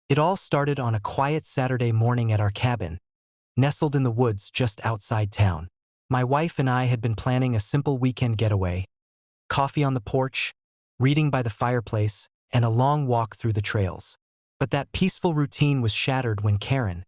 It all started on a quiet Saturday morning at our cabin, nestled in the woods just outside town. My wife and I had been planning a simple weekend getaway, coffee on the porch, reading by the fireplace, and a long walk through the trails. But that peaceful routine was shattered when Karen,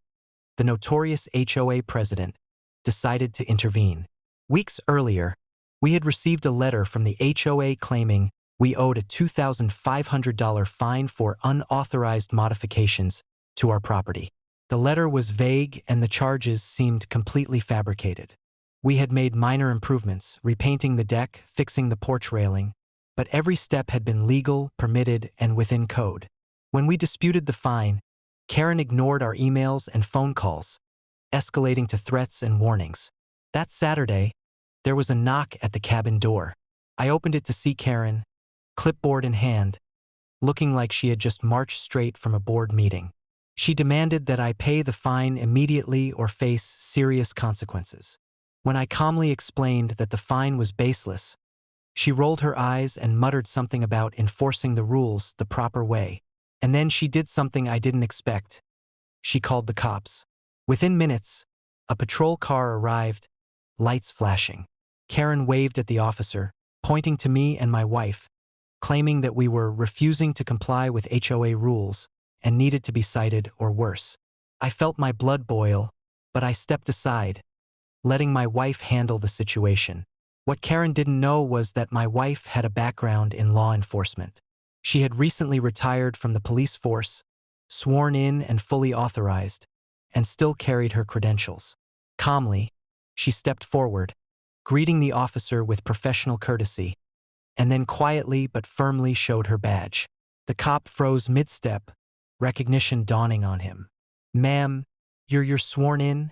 the notorious HOA president, decided to intervene. Weeks earlier, we had received a letter from the HOA claiming we owed a $2,500 fine for unauthorized modifications to our property. The letter was vague and the charges seemed completely fabricated. We had made minor improvements, repainting the deck, fixing the porch railing, but every step had been legal, permitted, and within code. When we disputed the fine, Karen ignored our emails and phone calls, escalating to threats and warnings. That Saturday, there was a knock at the cabin door. I opened it to see Karen, clipboard in hand, looking like she had just marched straight from a board meeting. She demanded that I pay the fine immediately or face serious consequences. When I calmly explained that the fine was baseless, she rolled her eyes and muttered something about enforcing the rules the proper way. And then she did something I didn't expect. She called the cops. Within minutes, a patrol car arrived, lights flashing. Karen waved at the officer, pointing to me and my wife, claiming that we were refusing to comply with HOA rules and needed to be cited or worse. I felt my blood boil, but I stepped aside, letting my wife handle the situation. What Karen didn't know was that my wife had a background in law enforcement. She had recently retired from the police force, sworn in and fully authorized, and still carried her credentials. Calmly, she stepped forward, greeting the officer with professional courtesy, and then quietly but firmly showed her badge. The cop froze mid-step, recognition dawning on him. "Ma'am, you're sworn in?"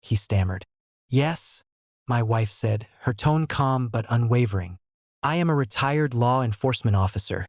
he stammered. "Yes," my wife said, her tone calm but unwavering. "I am a retired law enforcement officer,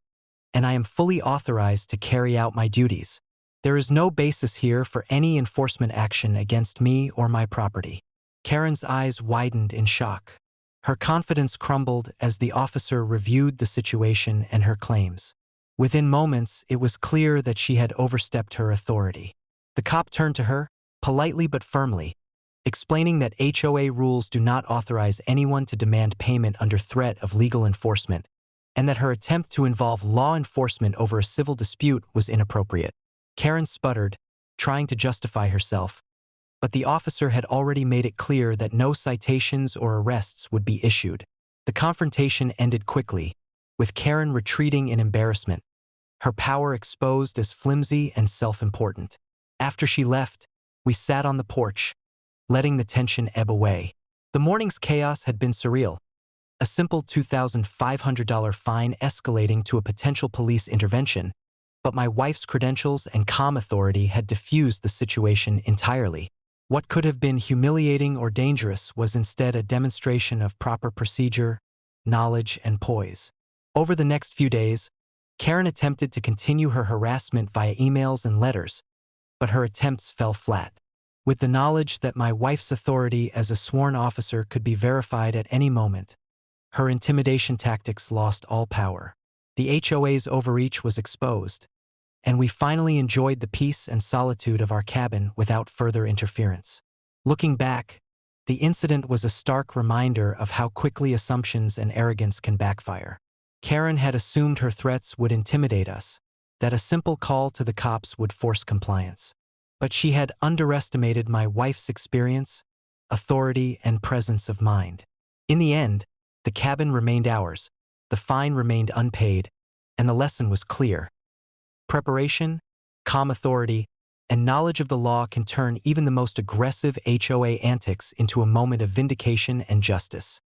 and I am fully authorized to carry out my duties. There is no basis here for any enforcement action against me or my property." Karen's eyes widened in shock. Her confidence crumbled as the officer reviewed the situation and her claims. Within moments, it was clear that she had overstepped her authority. The cop turned to her, politely but firmly, explaining that HOA rules do not authorize anyone to demand payment under threat of legal enforcement, and that her attempt to involve law enforcement over a civil dispute was inappropriate. Karen sputtered, trying to justify herself, but the officer had already made it clear that no citations or arrests would be issued. The confrontation ended quickly, with Karen retreating in embarrassment, her power exposed as flimsy and self-important. After she left, we sat on the porch, letting the tension ebb away. The morning's chaos had been surreal. A simple $2,500 fine escalating to a potential police intervention, but my wife's credentials and calm authority had diffused the situation entirely. What could have been humiliating or dangerous was instead a demonstration of proper procedure, knowledge, and poise. Over the next few days, Karen attempted to continue her harassment via emails and letters, but her attempts fell flat. With the knowledge that my wife's authority as a sworn officer could be verified at any moment, her intimidation tactics lost all power. The HOA's overreach was exposed, and we finally enjoyed the peace and solitude of our cabin without further interference. Looking back, the incident was a stark reminder of how quickly assumptions and arrogance can backfire. Karen had assumed her threats would intimidate us, that a simple call to the cops would force compliance. But she had underestimated my wife's experience, authority, and presence of mind. In the end, the cabin remained ours, the fine remained unpaid, and the lesson was clear. Preparation, calm authority, and knowledge of the law can turn even the most aggressive HOA antics into a moment of vindication and justice.